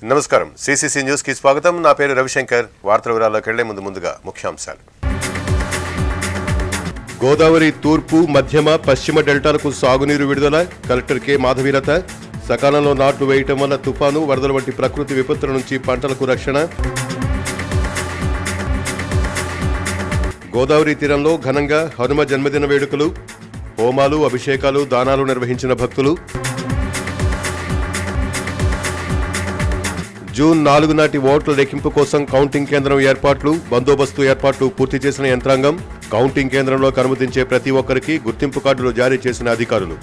నమస్కారం CCC news కి స్వాగతం నా పేరు రవిశంకర్ వార్తల వివరాల్లోకి వెళ్లే ముందుగా ముఖ్యాంశాలు గోదావరి తూర్పు మధ్యమ పశ్చిమ డెల్టాలకు సాగునీరు విడుదల కలెక్టర్ కె మాధవీలత సకాలంలో నాట్లు వేయటం వల్ల తుఫాను వరదల వంటి ప్రకృతి విపత్తుల నుంచి పంటలకు రక్షణ గోదావరి తీరంలో ఘనంగా హనుమ జన్మదిన వేడుకలు హోమాలు అభిషేకాలు దానాలు నిర్వహించిన భక్తులు జూన్ 4 నాటి ఓట్ల లెక్కింపు కోసం కౌంటింగ్ కేంద్రం ఏర్పాట్లు బందోబస్తు ఏర్పాట్లు పూర్తి చేసిన యంత్రాంగం కౌంటింగ్ కేంద్రంలోకి అనుమతించే ప్రతి ఒక్కరికి గుర్తింపు కార్డులు జారీ చేసిన అధికారులు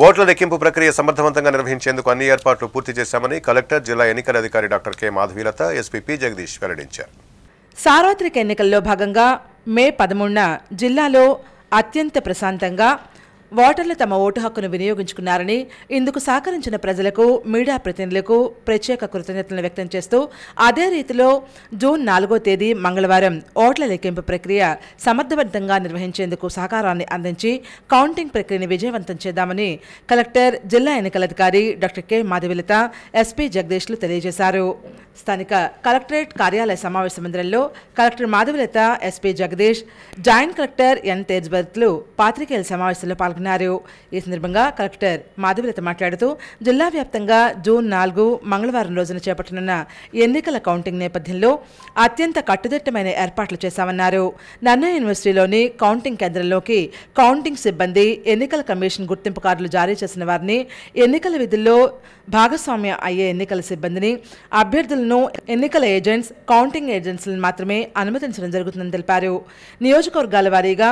ఓట్ల లెక్కింపు ప్రక్రియ సమర్థవంతంగా నిర్వహించేందుకు అన్ని ఏర్పాట్లు పూర్తి చేశామని కలెక్టర్ జిల్లా ఎన్నికల అధికారి doctor K Madhavilatha SP P Jagadish వెల్లడించారు. సార్వత్రిక ఎన్నికల్లో భాగంగా మే 13న జిల్లాలో అత్యంత ప్రశాంతంగా ఓటర్లు తమ ఓటు హక్కును వినియోగించుకున్నారని ఇందుకు సహకరించిన ప్రజలకు మీడియా ప్రతినిధులకు ప్రత్యేక కృతజ్ఞతలను వ్యక్తం చేస్తూ అదే రీతిలో జూన్ 4వ తేదీ మంగళవారం ఓట్ల లెక్కింపు ప్రక్రియ సమర్థవంతంగా నిర్వహించేందుకు సహకారాన్ని అందించి కౌంటింగ్ ప్రక్రియను విజయవంతం చేద్దామని కలెక్టర్ జిల్లా ఎన్నికల అధికారి డాక్టర్ కె మాధవీలత ఎస్పీ జగదీష్లు తెలియజేశారు. స్థానిక కలెక్టరేట్ కార్యాలయ సమావేశ మందిరంలో collector Madhavilatha SP Jagadish joint collector N తేజ్బర్త్లు పాత్రికేయుల సమావేశంలో పాల్గొన్నారు. ఈ సందర్భంగా కలెక్టర్ మాధవీలత మాట్లాడుతూ జిల్లా వ్యాప్తంగా జూన్ 4 మంగళవారం రోజున చేపట్టనున్న ఎన్నికల కౌంటింగ్ నేపథ్యంలో అత్యంత కట్టుదిట్టమైన ఏర్పాట్లు చేశామన్నారు. నన్నయ్య యూనివర్సిటీలోని కౌంటింగ్ కేంద్రంలోకి కౌంటింగ్ సిబ్బంది ఎన్నికల కమిషన్ గుర్తింపు కార్డులు జారీ చేసిన వారిని ఎన్నికల విధుల్లో భాగస్వామ్యం అయ్యే ఎన్నికల సిబ్బందిని అభ్యర్థులను ఎన్నికల ఏజెంట్స్ కౌంటింగ్ ఏజెంట్స్లను మాత్రమే అనుమతించడం జరుగుతుందని తెలిపారు. నియోజకవర్గాల వారీగా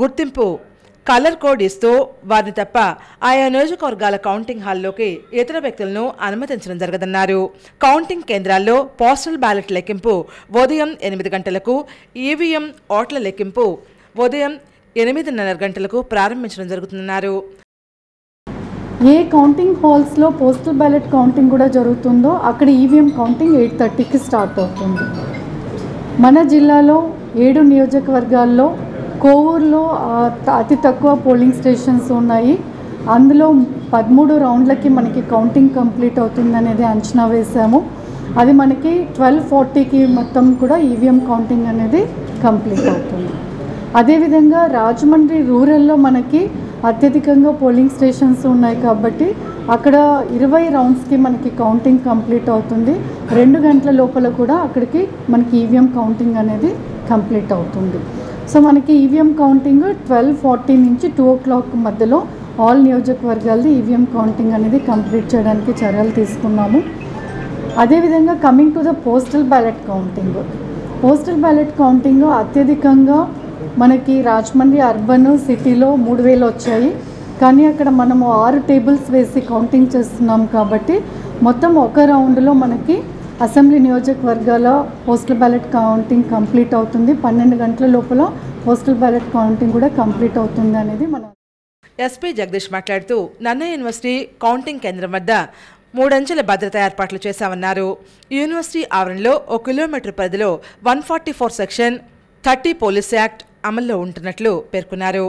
గుర్తింపు కలర్ కోడ్ ఇస్తూ వారిని తప్ప ఆయా నియోజకవర్గాల కౌంటింగ్ హాల్లోకి ఇతర వ్యక్తులను అనుమతించడం జరగదన్నారు. కౌంటింగ్ కేంద్రాల్లో పోస్టల్ బ్యాలెట్ లెక్కింపు ఉదయం 8 గంటలకు ఈవీఎం ఓట్ల లెక్కింపు ఉదయం 8:30 గంటలకు ప్రారంభించడం జరుగుతుందన్నారు. ఏ కౌంటింగ్ హాల్స్లో పోస్టల్ బ్యాలెట్ కౌంటింగ్ కూడా జరుగుతుందో అక్కడ ఈవీఎం కౌంటింగ్ 8:30కి స్టార్ట్ అవుతుంది. మన జిల్లాలో 7 నియోజకవర్గాల్లో కోవూరులో అతి తక్కువ పోలింగ్ స్టేషన్స్ ఉన్నాయి. అందులో 13 రౌండ్లకి మనకి కౌంటింగ్ కంప్లీట్ అవుతుందనేది అంచనా వేశాము. అది మనకి 12:40కి మొత్తం కూడా ఈవీఎం కౌంటింగ్ అనేది కంప్లీట్ అవుతుంది. అదేవిధంగా రాజమండ్రి రూరల్లో మనకి అత్యధికంగా పోలింగ్ స్టేషన్స్ ఉన్నాయి కాబట్టి అక్కడ 20 రౌండ్స్కి మనకి కౌంటింగ్ కంప్లీట్ అవుతుంది. 2 గంటల లోపల కూడా అక్కడికి మనకి ఈవీఎం కౌంటింగ్ అనేది కంప్లీట్ అవుతుంది. సో మనకి ఈవీఎం కౌంటింగ్ 12:40 నుంచి 2 o'clock మధ్యలో ఆల్ నియోజకవర్గాలది ఈవీఎం కౌంటింగ్ అనేది కంప్లీట్ చేయడానికి చర్యలు తీసుకున్నాము. అదేవిధంగా coming to the postal ballot counting అత్యధికంగా మనకి రాజమండ్రి అర్బన్ సిటీలో 3,000 వచ్చాయి. కానీ అక్కడ మనము 6 టేబుల్స్ వేసి కౌంటింగ్ చేస్తున్నాం కాబట్టి మొత్తం ఒక రౌండ్లో మనకి అసెంబ్లీ నియోజకవర్గాల పోస్టల్ బ్యాలెట్ కౌంటింగ్ కంప్లీట్ అవుతుంది. 12 గంటల లోపల పోస్టల్ బ్యాలెట్ కౌంటింగ్ కూడా కంప్లీట్ అవుతుంది అనేది మనం. ఎస్పీ జగదీష్ మాట్లాడుతూ నన్నయ్య యూనివర్సిటీ కౌంటింగ్ కేంద్రం వద్ద 3 అంచెల భద్రతా ఏర్పాట్లు చేశామన్నారు. యూనివర్సిటీ ఆవరణలో 1 కిలోమీటర్ పరిధిలో 144 సెక్షన్ 30 పోలీస్ యాక్ట్ అమల్లో ఉంటున్నట్లు పేర్కొన్నారు.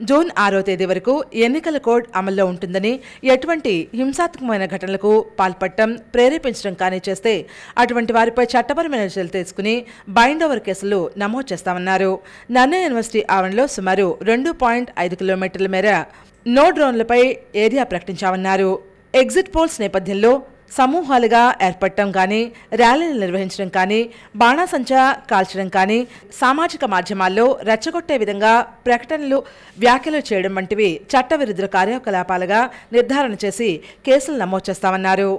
జూన్ 6వ తేదీ వరకు ఎన్నికల కోడ్ అమల్లో ఉంటుందని ఎటువంటి హింసాత్మకమైన ఘటనలకు పాల్పడటం ప్రేరేపించడం కానీ చేస్తే అటువంటి వారిపై చట్టపరమైన చర్యలు తీసుకుని బైండ్ ఓవర్ కేసులు నమోదు చేస్తామన్నారు. నన్నయ్య యూనివర్సిటీ ఆవరణలో సుమారు 2.5 కిలోమీటర్ల మేర నో డ్రోన్లపై ఏరియా ప్రకటించామన్నారు. ఎగ్జిట్ పోల్స్ నేపథ్యంలో సమూహాలుగా ఏర్పడటం కానీ ర్యాలీలు నిర్వహించడం కానీ బాణాసంచా కాల్చడం కానీ సామాజిక మాధ్యమాల్లో రెచ్చగొట్టే విధంగా ప్రకటనలు వ్యాఖ్యలు చేయడం వంటివి చట్టవిరుద్ధ కార్యకలాపాలుగా నిర్ధారణ చేసి కేసులు నమోదు చేస్తామన్నారు.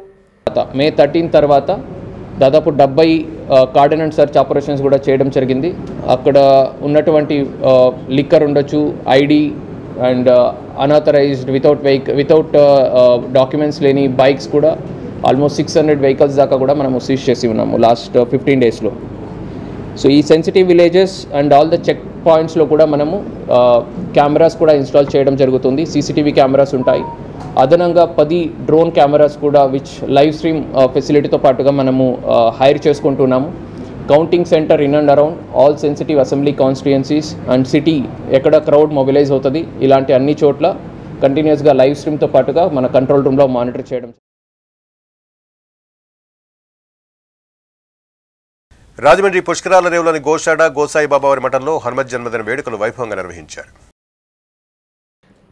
మే 13 తర్వాత దాదాపు 70 కార్డినెంట్ సర్చ్ ఆపరేషన్స్ కూడా చేయడం జరిగింది. అక్కడ ఉన్నటువంటి లిక్కర్ ఉండొచ్చు, ID and unauthorised without documents లేని బైక్స్ కూడా ఆల్మోస్ట్ 600 వెహికల్స్ దాకా కూడా మనము సీజ్ చేసి ఉన్నాము లాస్ట్ 15 డేస్లో. సో ఈ sensitive villages and all the చెక్ పాయింట్స్లో కూడా మనము కెమెరాస్ కూడా ఇన్స్టాల్ చేయడం జరుగుతుంది. సీసీటీవీ కెమెరాస్ ఉంటాయి. అదనంగా 10 డ్రోన్ కెమెరాస్ కూడా విచ్ లైవ్ స్ట్రీమ్ ఫెసిలిటీతో పాటుగా మనము హైర్ చేసుకుంటున్నాము. Counting centre in and around all sensitive assembly constituencies and city ఎక్కడ క్రౌడ్ మొబిలైజ్ అవుతుంది ఇలాంటి అన్ని చోట్ల కంటిన్యూస్గా లైవ్ స్ట్రీమ్తో పాటుగా మన కంట్రోల్ రూమ్లో మానిటర్ చేయడం. రాజమండ్రి పుష్కరాల రేవులోని గోశాడ గోసాయిబాబా వారి మఠంలో హనుమత్ జన్మదిన వేడుకలు వైభవంగా నిర్వహించారు.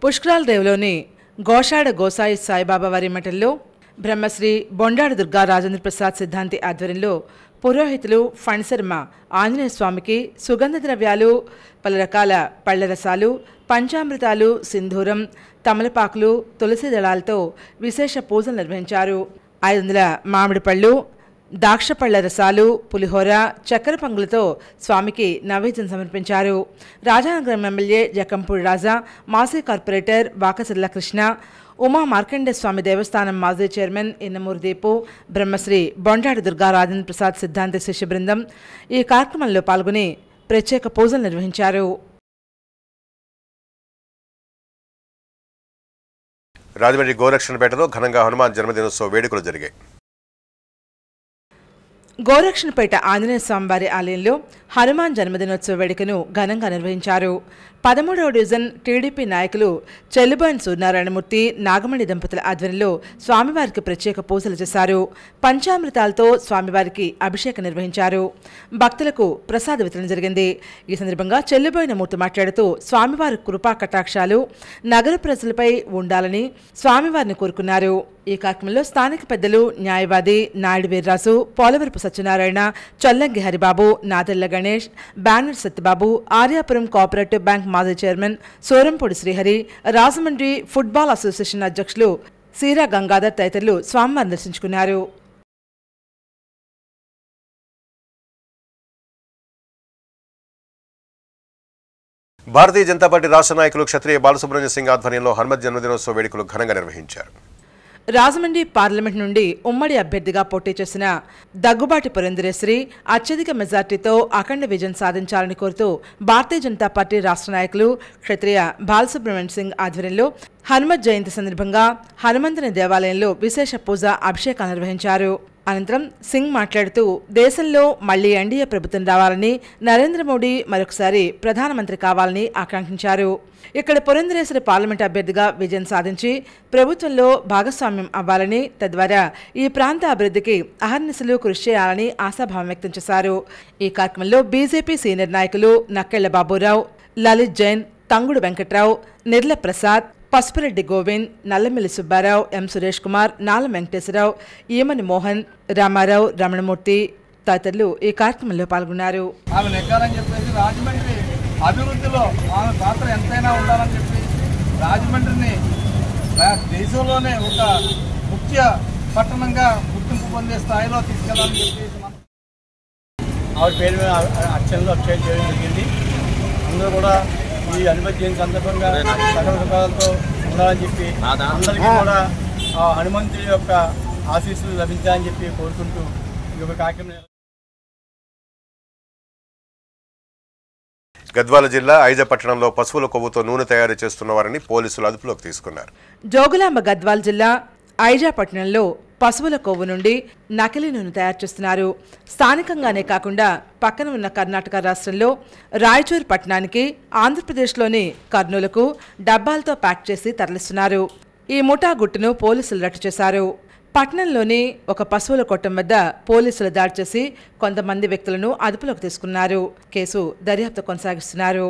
పుష్కరాల రేవులోని గోశాడ గోసాయి సాయిబాబా వారి మఠంలో బ్రహ్మశ్రీ బొండాడు దుర్గా రాజేంద్ర ప్రసాద్ సిద్ధాంతి ఆధ్వర్యంలో పురోహితులు ఫణిశర్మ ఆంజనేయ స్వామికి సుగంధ ద్రవ్యాలు, పలు రకాల పళ్ల రసాలు, పంచామృతాలు, సింధూరం, తమలపాకులు, తులసి దళాలతో విశేష పూజలు నిర్వహించారు. 500 మామిడి పళ్ళు, దాక్షపళ్ల రసాలు, పులిహోర, చక్కెర పొంగులతో స్వామికి నైవేద్యం సమర్పించారు. రాజానగరం ఎమ్మెల్యే జకంపూడి రాజా, మాజీ కార్పొరేటర్ వాకసర్ల కృష్ణ, ఉమా మార్కండే స్వామి దేవస్థానం మాజీ చైర్మన్ ఇన్నమూరి దీపు, బ్రహ్మశ్రీ బొండాడి దుర్గా రాజేంద్ర ప్రసాద్ సిద్ధాంతి శిష్య బృందం ఈ కార్యక్రమంలో పాల్గొని ప్రత్యేక పూజలు నిర్వహించారు. రాజమండ్రి గోరక్షణపేటలో ఘనంగా హనుమాన్ జన్మదినోత్సవ వేడుకలు జరిగాయి. గోరక్షణపేట ఆంజనేయ స్వామివారి ఆలయంలో హనుమాన్ జన్మదినోత్సవ వేడుకను ఘనంగా నిర్వహించారు. 13వ డివిజన్ టీడీపీ నాయకులు చెల్లుబోయిన సూర్యనారాయణమూర్తి, నాగమణి దంపతుల ఆధ్వర్యంలో స్వామివారికి ప్రత్యేక పూజలు చేశారు. పంచామృతాలతో స్వామివారికి అభిషేకం నిర్వహించారు. భక్తులకు ప్రసాద వితరణ జరిగింది. ఈ సందర్భంగా చెల్లుబోయిన మూర్తి మాట్లాడుతూ స్వామివారి కృపా కటాక్షాలు నగర ప్రజలపై ఉండాలని స్వామివారిని కోరుకున్నారు. ఈ కార్యక్రమంలో స్థానిక పెద్దలు న్యాయవాది నాయుడు వీర్రాజు, పోలవరపు సత్యనారాయణ, చల్లంగి హరిబాబు, నాదెళ్ల గణేష్, బ్యానర్ సత్యబాబు, ఆర్యాపురం కోఆపరేటివ్ బ్యాంక్ మాజీ chairman Sorampudi Srihari, Rajahmundry football association అధ్యక్షులు సీరా గంగాధర్ తదితరులు స్వామివారిని దర్శించుకున్నారు. భారతీయ జనతా పార్టీ రాష్ట్ర నాయకులు క్షత్రియ బాలసుబ్రహ్మణ్య సింగ్ ఆధ్వర్యంలో హనుమత్ జన్మదినోత్సవ వేడుకలు ఘనంగా నిర్వహించారు. రాజమండ్రి పార్లమెంట్ నుండి ఉమ్మడి అభ్యర్థిగా పోటీ చేసిన దగ్గుబాటి పురంధరేశ్వరి అత్యధిక మెజార్టీతో అఖండ విజయం సాధించాలని కోరుతూ భారతీయ జనతా పార్టీ రాష్ట్ర నాయకులు క్షత్రియ బాలసుబ్రహ్మణ్య సింగ్ ఆధ్వర్యంలో హనుమత్ జయంతి సందర్భంగా హనుమంతుని దేవాలయంలో విశేష పూజ, అభిషేకాలు నిర్వహించారు. అనంతరం సింగ్ మాట్లాడుతూ దేశంలో మళ్లీ ఎన్డీఏ ప్రభుత్వం రావాలని, నరేంద్ర మోడీ మరొకసారి ప్రధానమంత్రి కావాలని ఆకాంక్షించారు. ఇక్కడ పురంధరేశ్వరి పార్లమెంట్ అభ్యర్థిగా విజయం సాధించి ప్రభుత్వంలో భాగస్వామ్యం అవ్వాలని, తద్వారా ఈ ప్రాంత అభివృద్ధికి అహర్నిశలు కృషి చేయాలని ఆశాభావం వ్యక్తం చేశారు. ఈ కార్యక్రమంలో బీజేపీ సీనియర్ నాయకులు నక్కెళ్ల బాబురావు, లలిత్ జైన్, తంగుడు వెంకట్రావు, నిర్ల ప్రసాద్, పసుపురెడ్డి గోవింద్, నల్లమిల్లి సుబ్బారావు, ఎం సురేష్ కుమార్, నాలం వెంకటేశ్వరరావు, ఈమని మోహన్, రామారావు, రమణమూర్తి తదితరులు ఈ కార్యక్రమంలో పాల్గొన్నారు. ఆమె నెగ్గాలని చెప్పేసి రాజమండ్రి అభివృద్ధిలో ఆమె పాత్ర ఎంతైనా ఉండాలని చెప్పేసి రాజమండ్రిని దేశంలోనే ఒక ముఖ్య పట్టణంగా గుర్తింపు పొందే స్థాయిలో తీసుకెళ్లాలని చెప్పేసి ఆవిడ పేరు మీద అర్చనలు అభిషేకం చేయడం జరిగింది. అందరూ కూడా ఈ హనుమత్ జయంతి సందర్భంగా సకల సుఖాలతో ఉండాలని చెప్పి అందరికీ కూడా ఆ హనుమంతుడి యొక్క ఆశీస్సులు లభించాలని చెప్పి కోరుకుంటూ ఈ యొక్క కార్యక్రమం. గద్వాల జిల్లా ఐజ పట్టణంలో పశువుల కొవ్వుతో నూనె తయారు చేస్తున్న వారిని పోలీసులు అదుపులోకి తీసుకున్నారు. జోగులాంబ గద్వాల జిల్లా ఐజా పట్టణంలో పశువుల కొవ్వు నుండి నకిలీ నూనె తయారు చేస్తున్నారు. స్థానికంగానే కాకుండా పక్కన ఉన్న కర్ణాటక రాష్ట్రంలో రాయచూర్ పట్టణానికి, ఆంధ్రప్రదేశ్లోని కర్నూలుకు డబ్బాలతో ప్యాక్ చేసి తరలిస్తున్నారు. ఈ ముఠా గుట్టును పోలీసులు రట్టు చేశారు. పట్టణంలోని ఒక పశువుల కొట్టం వద్ద పోలీసులు దాడి చేసి కొంతమంది వ్యక్తులను అదుపులోకి తీసుకున్నారు. కేసు దర్యాప్తు కొనసాగిస్తున్నారు.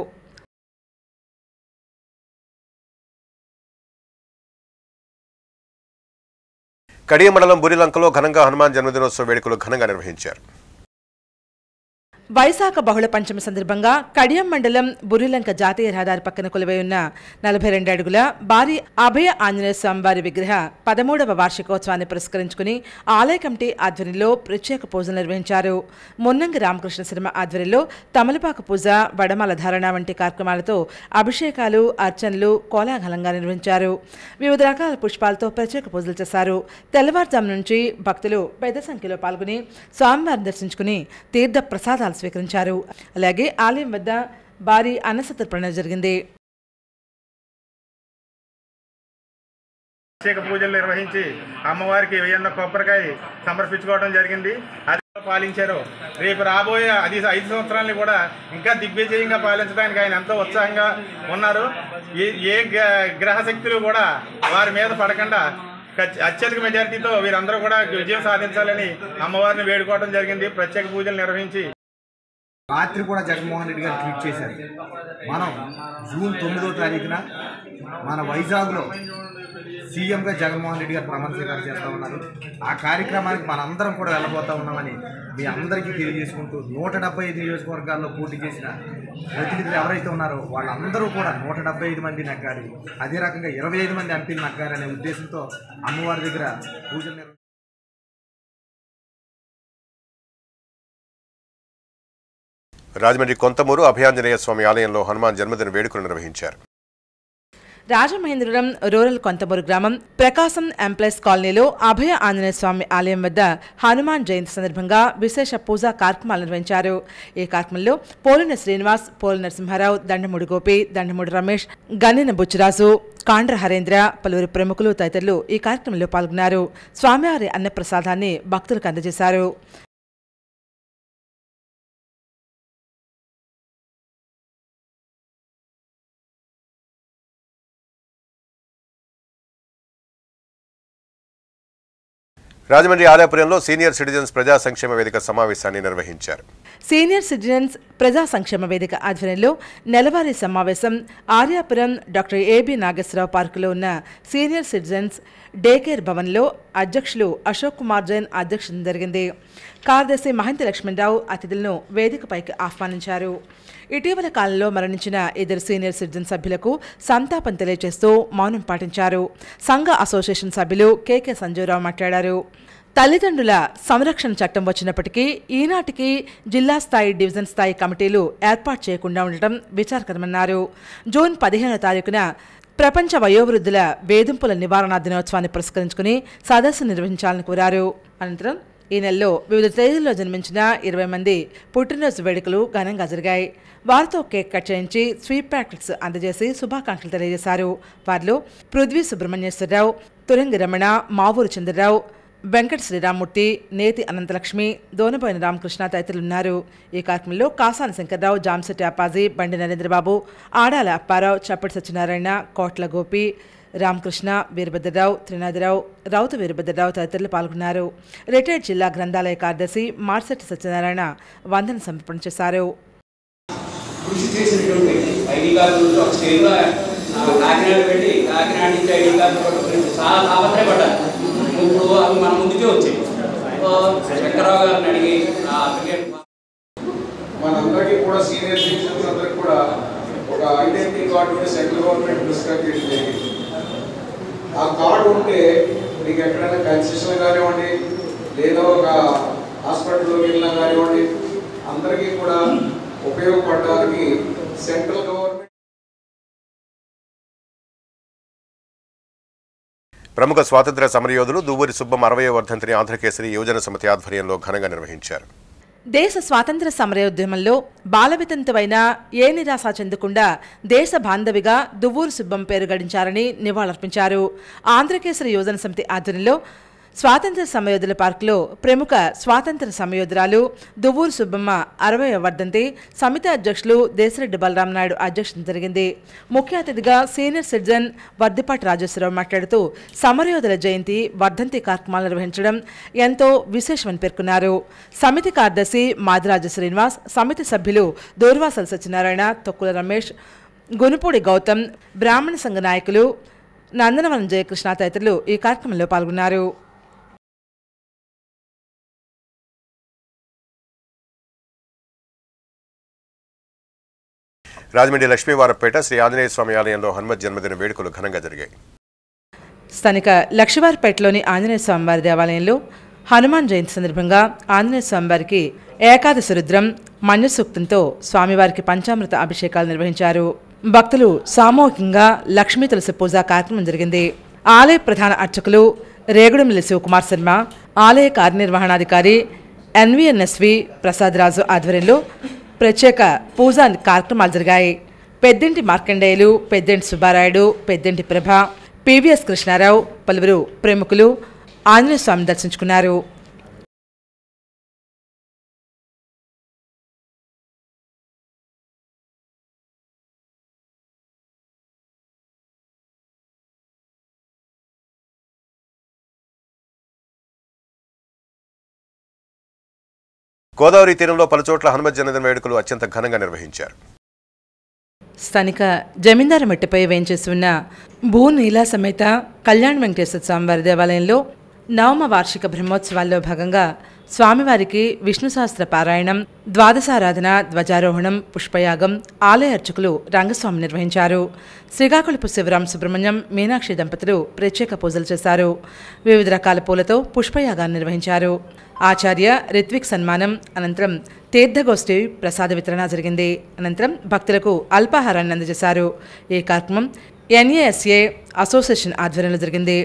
కడియం మండలం బురిలంకలో ఘనంగా హనుమాన్ జన్మదినోత్సవ వేడుకలు ఘనంగా నిర్వహించారు. వైశాఖ బహుళ పంచమి సందర్భంగా కడియం మండలం బురిలంక జాతీయ రహదారి పక్కన కొలువై ఉన్న 42 అడుగుల భారీ అభయ ఆంజనేయ స్వామివారి విగ్రహ 13వ వార్షికోత్సవాన్ని పురస్కరించుకుని ఆలయ కమిటీ ఆధ్వర్యంలో ప్రత్యేక పూజలు నిర్వహించారు. మున్నంగి రామకృష్ణ శర్మ ఆధ్వర్యంలో తమలపాకు పూజ, వడమాల ధారణ వంటి కార్యక్రమాలతో అభిషేకాలు, అర్చనలు కోలాహలంగా నిర్వహించారు. వివిధ రకాల పుష్పాలతో ప్రత్యేక పూజలు చేశారు. తెల్లవారుజాము నుంచి భక్తులు పెద్ద సంఖ్యలో పాల్గొని స్వామివారిని దర్శించుకుని తీర్థ ప్రసాదాలు స్వీకరించారు. అలాగే ఆలయం వద్ద భారీ అన్నసత్రపణ జరిగింది. ప్రత్యేక పూజలు నిర్వహించి అమ్మవారికి వెయ్యన్న కొబ్బరికాయ సమర్పించుకోవడం జరిగింది. అది పాలించారు. రేపు రాబోయే 5 సంవత్సరాలని కూడా ఇంకా దిగ్విజయంగా పాలించడానికి ఆయన ఎంతో ఉత్సాహంగా ఉన్నారు. ఏ గ్రహ శక్తులు కూడా వారి మీద పడకుండా అత్యధిక మెజారిటీతో వీరందరూ కూడా విజయం సాధించాలని అమ్మవారిని వేడుకోవడం జరిగింది. ప్రత్యేక పూజలు నిర్వహించి రాత్రి కూడా జగన్మోహన్ రెడ్డి గారు ట్వీట్ చేశారు. మనం జూన్ 9వ తారీఖున మన వైజాగ్లో సీఎంగా జగన్మోహన్ రెడ్డి గారు ప్రమాణ స్వీకారం చేస్తూ ఉన్నారు. ఆ కార్యక్రమానికి మనందరం కూడా వెళ్ళబోతూ ఉన్నామని మీ అందరికీ తెలియజేసుకుంటూ 175 నియోజకవర్గాల్లో పోటీ చేసిన ప్రతినిధులు ఎవరైతే ఉన్నారో వాళ్ళందరూ కూడా 175 మంది నగ్గాలి, అదే రకంగా 25 మంది ఎంపీలు నగ్గారనే ఉద్దేశంతో అమ్మవారి దగ్గర పూజలు నిర్వహించారు. రాజమండ్రి కొంతమూరు అభయాంజనేయ స్వామి ఆలయంలో హనుమాన్ జన్మదిన వేడుకలు నిర్వహించారు. రాజమహేంద్రవరం రూరల్ కొంతమూరు గ్రామం ప్రకాశం ఎంప్లాయీస్ కాలనీలో అభయ ఆంజనేయ స్వామి ఆలయం వద్ద హనుమాన్ జయంతి సందర్భంగా విశేష పూజా కార్యక్రమాలు నిర్వహించారు. ఈ కార్యక్రమంలో పోలిన శ్రీనివాస్, పోలి నరసింహారావు, దండమూడి గోపి, దండమూడి రమేష్, గన్నెన బుచ్చిరాజు, కాండ్ర హరేంద్ర, పలువురు ప్రముఖులు తదితరులు ఈ కార్యక్రమంలో పాల్గొన్నారు. స్వామివారి అన్నప్రసాదాన్ని భక్తులకు అందజేశారు. రాజమండ్రి ఆలయపురంలో సీనియర్ సిటిజన్స్ ప్రజా సంక్షేమ వేదిక సమావేశాన్ని నిర్వహించారు. సీనియర్ సిటిజన్స్ ప్రజా సంక్షేమ వేదిక ఆధ్వర్యంలో నెలవారీ సమావేశం ఆర్యాపురం డాక్టర్ ఏబి నాగేశ్వరరావు పార్కులో ఉన్న సీనియర్ సిటిజన్స్ డే కేర్ భవన్లో అధ్యక్షులు అశోక్ కుమార్ జైన్ అధ్యక్షత జరిగింది. కార్యదర్శి మహంతి లక్ష్మణరావు అతిథులను వేదికపైకి ఆహ్వానించారు. ఇటీవల కాలంలో మరణించిన 2 సీనియర్ సిటిజన్ సభ్యులకు సంతాపం తెలియజేస్తూ మౌనం పాటించారు. సంఘ అసోసియేషన్ సభ్యులు కెకే సంజీవరావు మాట్లాడారు. తల్లిదండ్రుల సంరక్షణ చట్టం వచ్చినప్పటికీ ఈనాటికి జిల్లా స్థాయి, డివిజన్ స్థాయి కమిటీలు ఏర్పాటు చేయకుండా ఉండటం విచారకరమన్నారు. జూన్ 15వ తారీఖున ప్రపంచ వయోవృద్ధుల వేధింపుల నివారణ దినోత్సవాన్ని పురస్కరించుకుని సదస్సు నిర్వహించాలని కోరారు. అనంతరం ఈ నెలలో వివిధ తేదీల్లో జన్మించిన 20 మంది పుట్టినరోజు వేడుకలు ఘనంగా జరిగాయి. వారితో కేక్ కట్ చేయించి స్వీట్ ప్యాకెట్స్ అందజేసి శుభాకాంక్షలు తెలియజేశారు. వారిలో పృథ్వీ సుబ్రహ్మణ్యేశ్వరరావు, తురంగి రమణ, మావూరు చంద్రరావు, వెంకట శ్రీరామూర్తి, నేతి అనంతలక్ష్మి, దోనబోయిన రామకృష్ణ తదితరులున్నారు. ఈ కార్యక్రమంలో కాసాని శంకర్రావు, జాంశెట్టి అప్పాజీ, బండి నరేంద్రబాబు, ఆడాల అప్పారావు, చప్పటి సత్యనారాయణ, కోట్ల గోపి, రామకృష్ణ, వీరభద్రరావు, త్రినాథరావు, రౌతు వీరభద్రరావు తదితరులు పాల్గొన్నారు. రిటైర్డ్ జిల్లా గ్రంథాలయ కార్యదర్శి మార్సెట్టి సత్యనారాయణ వందన సమర్పణ చేశారు. కృషి చేసినటువంటి ఐడి కార్డులు ఒక స్టేజ్లో కాకినాడ పెట్టి కాకినాడ నుంచి ఐడి కార్డు పట్టుకుని చాలా తాపత్రయపడ్డారు. ఇప్పుడు అవి మన ముందుకే వచ్చాయి. శంకరరావు గారిని అడిగి మనందరికీ కూడా సీనియర్ సిటిజన్స్ అందరికీ కూడా ఒక identity card central government prescribe చేయడం జరిగింది. ఆ కార్డు ఉంటే మీకు ఎక్కడైనా కన్సెషన్ కానివ్వండి, లేదా ఒక హాస్పిటల్లోకి వెళ్ళినా కానివ్వండి, అందరికీ కూడా ఉపయోగపడడానికి సెంట్రల్ గవర్నమెంట్. ప్రముఖ స్వాతంత్ర్య సమరయోధులు దువ్వూరి సుబ్బం 60వ వర్ధంతిని ఆంధ్రకేసరి యువజన సమితి ఆధ్వర్యంలో ఘనంగా నిర్వహించారు. దేశ స్వాతంత్ర సమరయోద్యమంలో బాలవితంతువైన ఏ నిరాశ చెందకుండా దేశ బాంధవిగా దువ్వూరు సుబ్బం పేరు గడించారని నివాళులర్పించారు. ఆంధ్రకేసరి యువజన సమితి ఆధ్వర్యంలో స్వాతంత్ర సమయోధుల పార్కులో ప్రముఖ స్వాతంత్ర సమయోధురాలు దువ్వూరు సుబ్బమ్మ 60వ వర్ధంతి సమితి అధ్యక్షులు దేశరెడ్డి బలరాం నాయుడు అధ్యక్షత జరిగింది. ముఖ్య అతిథిగా సీనియర్ సిటిజన్ వర్దిపాటి రాజేశ్వరరావు మాట్లాడుతూ సమరయోధుల జయంతి, వర్ధంతి కార్యక్రమాలు నిర్వహించడం ఎంతో విశేషమని పేర్కొన్నారు. సమితి కార్యదర్శి మాదిరాజు శ్రీనివాస్, సమితి సభ్యులు దూర్వాసల సత్యనారాయణ, తొక్కుల రమేష్, గునుపూడి గౌతమ్, బ్రాహ్మణ సంఘ నాయకులు నందనవనం జయకృష్ణ తదితరులు ఈ కార్యక్రమంలో పాల్గొన్నారు. రాజమండ్రి లక్ష్మీవారపేట శ్రీ ఆంజనేయ స్వామి ఆలయంలో హనుమత్ జన్మదిన వేడుకలు ఘనంగా జరిగాయి. స్థానిక లక్ష్మీవారపేటలోని ఆంజనేయ స్వామివారి దేవాలయంలో హనుమాన్ జయంతి సందర్భంగా ఆంజనేయ స్వామివారికి ఏకాదశి రుద్రం, మన్య సూక్తంతో స్వామివారికి పంచామృత అభిషేకాలు నిర్వహించారు. భక్తులు సామూహికంగా లక్ష్మీ తులసి పూజా కార్యక్రమం జరిగింది. ఆలయ ప్రధాన అర్చకులు రేగుడమిల్లి శివకుమార్ శర్మ, ఆలయ కార్యనిర్వహణాధికారి ఎన్విఎన్ఎస్వి ప్రసాద్ రాజు ఆధ్వర్యంలో ప్రత్యేక పూజా కార్యక్రమాలు జరిగాయి. పెద్దింటి మార్కండేయులు, పెద్దింటి సుబ్బారాయుడు, పెద్దింటి ప్రభ, పివిఎస్ కృష్ణారావు, పలువురు ప్రముఖులు ఆంజనేయ స్వామిని దర్శించుకున్నారు. గోదావరి తీరంలో పలుచోట్ల హనుమత్ జన్మదిన వేడుకలు అత్యంత ఘనంగా నిర్వహించారు. స్థానిక జమీందారు మెట్టుపై వేంచేసి ఉన్న భూ నీలా సమేత కళ్యాణ వెంకటేశ్వర స్వామివారి దేవాలయంలో నవమ వార్షిక బ్రహ్మోత్సవాల్లో భాగంగా స్వామివారికి విష్ణు సహస్ర పారాయణం, ద్వాదశారాధన, ధ్వజారోహణం, పుష్పయాగం, ఆలయ అర్చకులు రంగస్వామి నిర్వహించారు. శ్రీకాకుళపు శివరాం సుబ్రహ్మణ్యం, మీనాక్షి దంపతులు ప్రత్యేక పూజలు చేశారు. వివిధ రకాల పూలతో పుష్పయాగాన్ని నిర్వహించారు. ఆచార్య రిత్విక్ సన్మానం అనంతరం తీర్థగోష్ఠి ప్రసాద వితరణ జరిగింది. అనంతరం భక్తులకు అల్పాహారాన్ని అందజేశారు. ఈ కార్యక్రమం NASA అసోసియేషన్ ఆధ్వర్యంలో జరిగింది.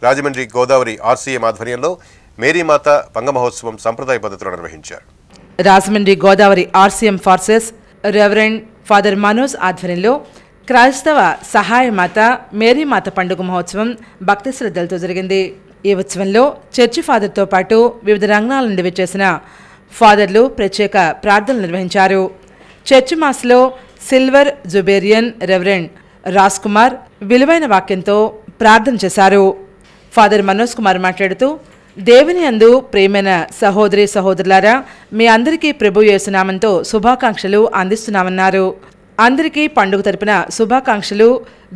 రాజమండ్రి గోదావరి RCM ఆధ్వర్యంలో మేరీమాత పంగ మహోత్సవం సంప్రదాయ పద్ధతిలో నిర్వహించారు. Rajahmundry Godavari RCM forces reverend father Manoj ఆధ్వర్యంలో క్రైస్తవ సహాయమాత మేరీమాత పండుగ మహోత్సవం భక్తి శ్రద్ధలతో జరిగింది. ఈ ఉత్సవంలో చర్చి ఫాదర్తో పాటు వివిధ రంగాల నుండి వచ్చేసిన ఫాదర్లు ప్రత్యేక ప్రార్థనలు నిర్వహించారు. చర్చి మాస్లో silver jubilarian reverend Raj Kumar విలువైన వాక్యంతో ప్రార్థన చేశారు. ఫాదర్ మనోజ్ కుమార్ మాట్లాడుతూ, దేవుని యందు ప్రేమైన సహోదరి సహోదరులారా, మీ అందరికీ ప్రభు యేసునామంతో శుభాకాంక్షలు అందిస్తున్నామన్నారు. అందరికీ పండుగ తరపున శుభాకాంక్షలు,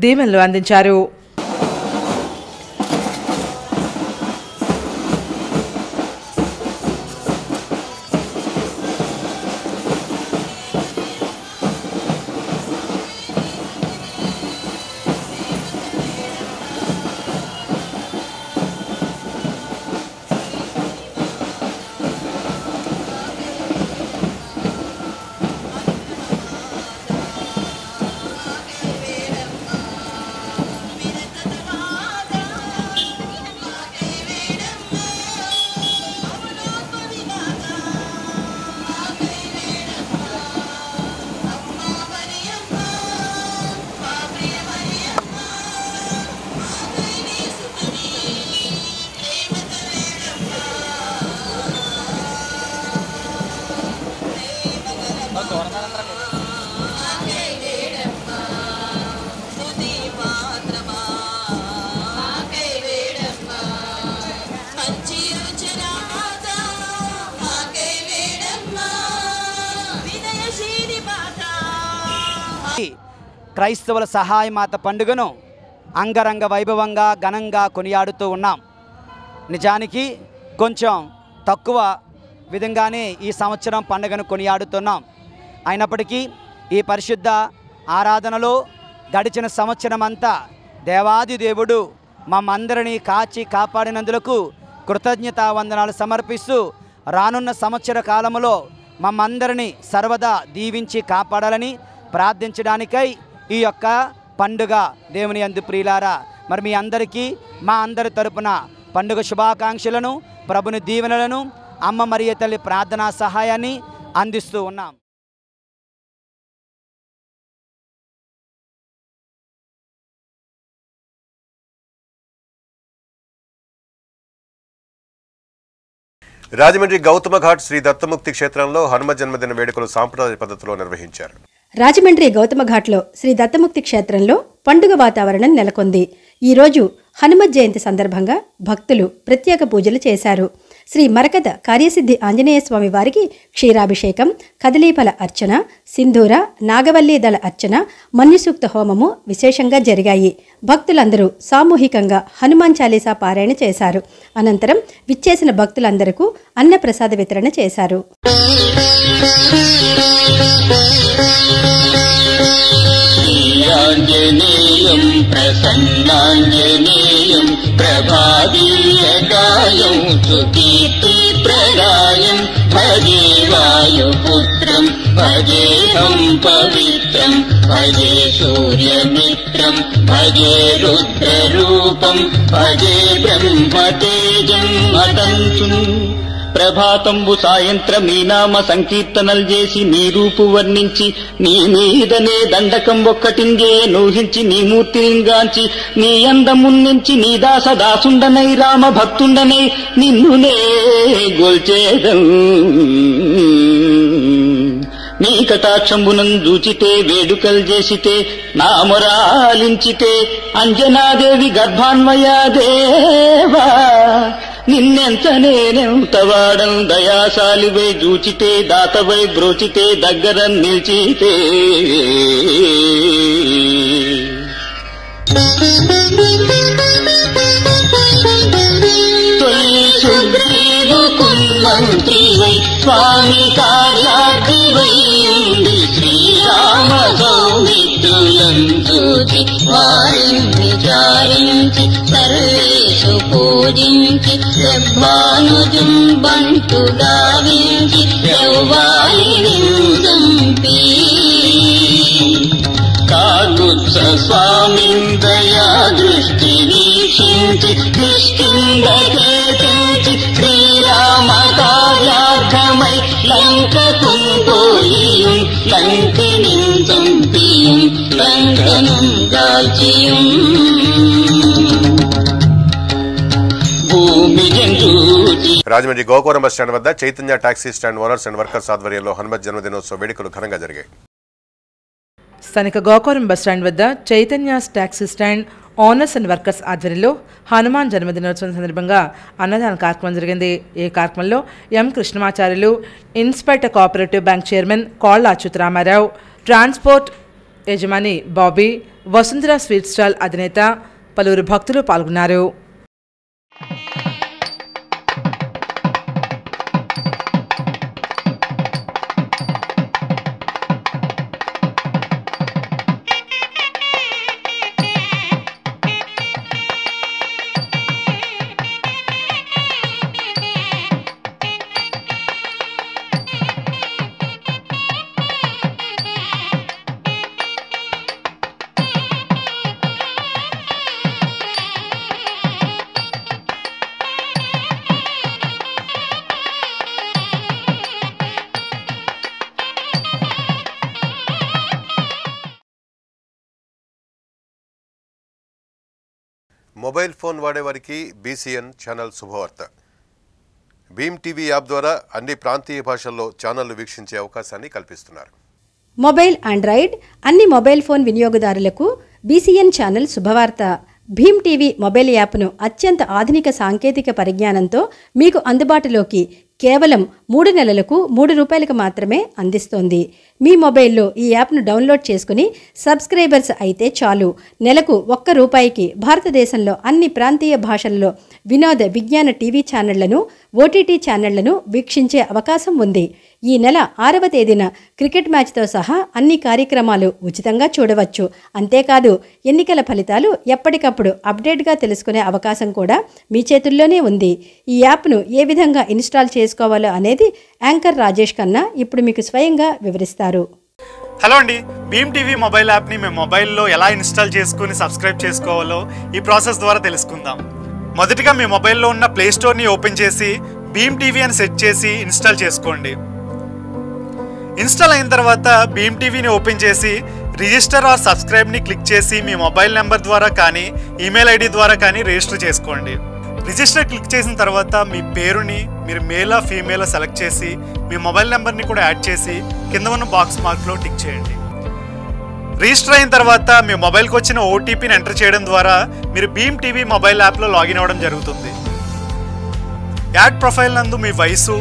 దీవెనలు అందించారు. క్రైస్తవుల సహాయమాత పండుగను అంగరంగ వైభవంగా ఘనంగా కొనియాడుతూ ఉన్నాం. నిజానికి కొంచెం తక్కువ విధంగానే ఈ సంవత్సరం పండుగను కొనియాడుతున్నాం. అయినప్పటికీ ఈ పరిశుద్ధ ఆరాధనలో గడిచిన సంవత్సరం అంతా దేవాది దేవుడు మమ్మందరినీ కాచి కాపాడినందులకు కృతజ్ఞతా వందనాలు సమర్పిస్తూ రానున్న సంవత్సర కాలంలో మమ్మందరినీ సర్వదా దీవించి కాపాడాలని ప్రార్థించడానికై ఈ యొక్క పండుగ దేవుని యందు ప్రియులారా, మరి మీ అందరికీ మా అందరి తరపున పండుగ శుభాకాంక్షలను, ప్రభుని దీవెనలను, అమ్మ మరియ తల్లి ప్రార్థనా సహాయాన్ని అందిస్తూ ఉన్నాం. రాజమండ్రి గౌతమ ఘాట్ శ్రీ దత్తముక్తి క్షేత్రంలో హనుమ జన్మదిన వేడుకలు సాంప్రదాయ పద్ధతిలో నిర్వహించారు. రాజమండ్రి గౌతమఘాట్లో శ్రీ దత్తముక్తి క్షేత్రంలో పండుగ వాతావరణం నెలకొంది. ఈరోజు హనుమత్ జయంతి సందర్భంగా భక్తులు ప్రత్యేక పూజలు చేశారు. శ్రీ మరకత కార్యసిద్ధి ఆంజనేయ స్వామి వారికి క్షీరాభిషేకం, కదలీఫల అర్చన, సింధూర, నాగవల్లి దళ అర్చన, మన్యుసూక్త హోమము విశేషంగా జరిగాయి. భక్తులందరూ సామూహికంగా హనుమాన్ చాలీసా పారాయణ చేశారు. అనంతరం విచ్చేసిన భక్తులందరికీ అన్నప్రసాద వితరణ చేశారు. ఆంజనేయం ప్రసన్నాంజనేయం ప్రభావీయకాయం సుకీర్తి ప్రదాయం భజే వాయుపుత్రం భజేహం పవిత్రం భజే సూర్యమిత్రం భజే రుద్రరూపం భజే బ్రహ్మతేజం అదంతుం ప్రభాతంబు సాయంత్రం నీ నామ సంకీర్తనలు చేసి నీ రూపు వర్ణించి నీ మీదనే దండకం ఒక్కటింగే నూహించి నీ మూర్తిలింగాంచి నీ అందమున్నించి నీ దాసుండనై రామ భక్తుండనై నిన్నునే గొల్చేదం నీ కటాక్షంబునం దూచితే వేడుకలు చేసితే నా మొరాలించితే అంజనాదేవి గర్భాన్వయాదేవా నిన్నెంత నేనెంత వాడం దయాశాలివై జూచితే దాతవై బ్రోచితే దగ్గర నిలిచితే మంత్రివై స్వామి కార్యార్థివై ఉండి శ్రీరామ సౌమిత్రులందూచి వారిని విచారించి సర్వేషు పూజించి బ్రహ్మానుజం బంటు గావించి యౌవాలిని సంపి కాగుత్స స్వామిందయా దృష్టి వీక్షించి నిష్కిందకేతించి శ్రీరామ కార్యార్థమై లంకకు పోయియం లంకని చంపియం లంకనం గాల్చియం భూమి జంజూచి. రాజమండ్రి గోకవరం బస్ స్టాండ్ వద్ద Chaitanya taxi stand owners and workers ఆధ్వర్యంలో హనుమత్ జన్మదినోత్సవ వేడుకలు ఘనంగా జరిగాయి. స్థానిక గోకవరం బస్టాండ్ వద్ద Chaitanya taxi stand owners and workers ఆధ్వర్యంలో హనుమాన్ జన్మదినోత్సవం సందర్భంగా అన్నదాన కార్యక్రమం జరిగింది. ఈ కార్యక్రమంలో ఎం కృష్ణమాచార్యులు, ఇన్స్పైటర్ కోఆపరేటివ్ బ్యాంక్ చైర్మన్ కోళ్ల అచ్యుతరామారావు, ట్రాన్స్పోర్ట్ యజమాని బాబీ, వసుంధర స్వీట్ స్టాల్ అధినేత పలువురు భక్తులు పాల్గొన్నారు. మొబైల్ ఫోన్ వాడేవారికి బీసీఎన్ ఛానల్ శుభవార్త. భీమ్ టీవీ యాప్ ద్వారా అన్ని ప్రాంతీయ భాషల్లో ఛానళ్లు వీక్షించే అవకాశాన్ని కల్పిస్తున్నారు. మొబైల్, ఆండ్రాయిడ్ అన్ని మొబైల్ ఫోన్ వినియోగదారులకు బీసీఎన్ ఛానల్ శుభవార్త. భీమ్ టీవీ మొబైల్ యాప్ను అత్యంత ఆధునిక సాంకేతిక పరిజ్ఞానంతో మీకు అందుబాటులోకి కేవలం 3 నెలలకు ₹3 మాత్రమే అందిస్తోంది. మీ మొబైల్లో ఈ యాప్ను డౌన్లోడ్ చేసుకుని సబ్స్క్రైబర్స్ అయితే చాలు. నెలకు ₹1కి భారతదేశంలో అన్ని ప్రాంతీయ భాషల్లో వినోద, విజ్ఞాన టీవీ ఛానళ్లను, ఓటీటీ ఛానళ్లను వీక్షించే అవకాశం ఉంది. ఈ నెల 6వ తేదీన క్రికెట్ మ్యాచ్తో సహా అన్ని కార్యక్రమాలు ఉచితంగా చూడవచ్చు. అంతేకాదు ఎన్నికల ఫలితాలు ఎప్పటికప్పుడు అప్డేట్గా తెలుసుకునే అవకాశం కూడా మీ చేతుల్లోనే ఉంది. ఈ యాప్ను ఏ విధంగా ఇన్స్టాల్ చేసుకోవాలో అనేది యాంకర్ రాజేష్ ఖన్నా ఇప్పుడు మీకు స్వయంగా వివరిస్తారు. హలో అండి, భీమ్ టీవీ మొబైల్ యాప్ని మేము మొబైల్లో ఎలా ఇన్స్టాల్ చేసుకుని సబ్స్క్రైబ్ చేసుకోవాలో ఈ ప్రాసెస్ ద్వారా తెలుసుకుందాం. మొదటిగా మీ మొబైల్లో ఉన్న ప్లే స్టోర్ని ఓపెన్ చేసి భీమ్ టీవీ అని సెట్ చేసి ఇన్స్టాల్ చేసుకోండి. ఇన్స్టాల్ అయిన తర్వాత భీమ్ టీవీని ఓపెన్ చేసి రిజిస్టర్ ఆర్ సబ్స్క్రైబ్ని క్లిక్ చేసి మీ మొబైల్ నెంబర్ ద్వారా కానీ ఈమెయిల్ ఐడి ద్వారా కానీ రిజిస్టర్ చేసుకోండి. రిజిస్టర్ క్లిక్ చేసిన తర్వాత మీ పేరుని మీరు మేలా ఫీమేలా సెలెక్ట్ చేసి మీ మొబైల్ నెంబర్ని కూడా యాడ్ చేసి కింద ఉన్న బాక్స్ మార్క్లో టిక్ చేయండి. రిజిస్టర్ అయిన తర్వాత మీ మొబైల్కి వచ్చిన ఓటీపీని ఎంటర్ చేయడం ద్వారా మీరు భీమ్ టీవీ మొబైల్ యాప్లో లాగిన్ అవ్వడం జరుగుతుంది. యాడ్ ప్రొఫైల్ నందు మీ వయసు,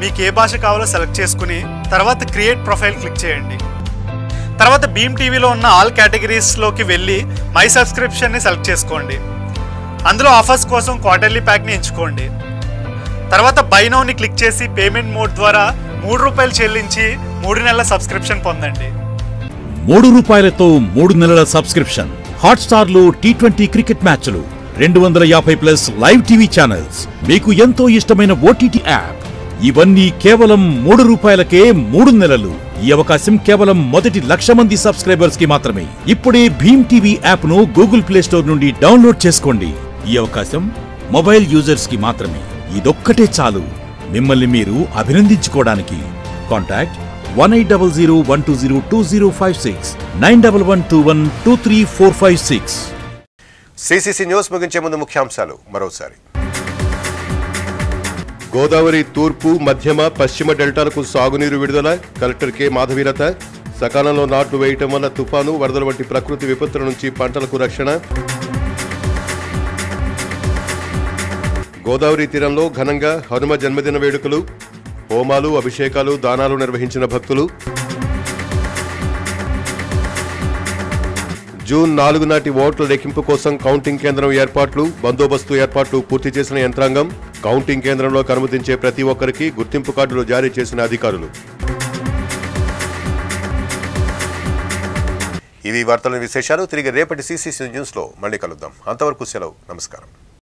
మీకు ఏ భాష కావాలో సెలెక్ట్ చేసుకుని తర్వాత క్రియేట్ ప్రొఫైల్ క్లిక్ చేయండి. తర్వాత భీమ్ టీవీలో ఉన్న ఆల్ కేటగిరీస్లోకి వెళ్ళి మై సబ్స్క్రిప్షన్ని సెలెక్ట్ చేసుకోండి. అందులో ఆఫర్స్ కోసం క్వార్టర్లీ ప్యాక్ని ఎంచుకోండి. తర్వాత బై నౌని క్లిక్ చేసి పేమెంట్ మోడ్ ద్వారా ₹3 చెల్లించి 3 నెలల సబ్స్క్రిప్షన్ పొందండి. ₹3తో 3 నెలల సబ్స్క్రిప్షన్, హాట్స్టార్లో T20 క్రికెట్ మ్యాచ్లు, 250+ లైవ్ టీవీ ఛానల్స్, మీకు ఎంతో ఇష్టమైన OTT యాప్, ఇవన్నీ కేవలం ₹3కే 3 నెలలు. ఈ అవకాశం కేవలం మొదటి 1,00,000 మంది సబ్స్క్రైబర్స్ కి మాత్రమే. ఇప్పుడే భీమ్ టీవీ యాప్ ను గూగుల్ ప్లే స్టోర్ నుండి డౌన్లోడ్ చేసుకోండి. ఈ అవకాశం మొబైల్ యూజర్స్ కి మాత్రమే. ఇదొక్కటే చాలు మిమ్మల్ని మీరు అభినందించుకోవడానికి. కాంటాక్ట్ 1800-120-2056 9112123456. సిసిసి న్యూస్ ముగించే ముందు ముఖ్యాంశాలు మరోసారి. గోదావరి తూర్పు, మధ్యమ, పశ్చిమ డెల్టాలకు సాగునీరు విడుదల. Collector K Madhavilatha. సకాలంలో నాట్లు వేయటం వల్ల తుఫాను, వరదల వంటి ప్రకృతి విపత్తుల నుంచి పంటలకు రక్షణ. గోదావరి తీరంలో ఘనంగా హనుమ జన్మదిన వేడుకలు. హోమాలు, అభిషేకాలు, దానాలు నిర్వహించిన భక్తులు. జూన్ 4 నాటి ఓట్ల లెక్కింపు కోసం కౌంటింగ్ కేంద్రం ఏర్పాట్లు, బందోబస్తు ఏర్పాట్లు పూర్తి చేసిన యంత్రాంగం. కౌంటింగ్ కేంద్రంలోకి అనుమతించే ప్రతి ఒక్కరికి గుర్తింపు కార్డులు జారీ చేసిన అధికారులు. ఇవి వార్తల విశేషాలు. తిరిగి రేపటి సిసిసి న్యూస్లో మళ్ళీ కలుద్దాం. అంతవరకు సెలవు. నమస్కారం.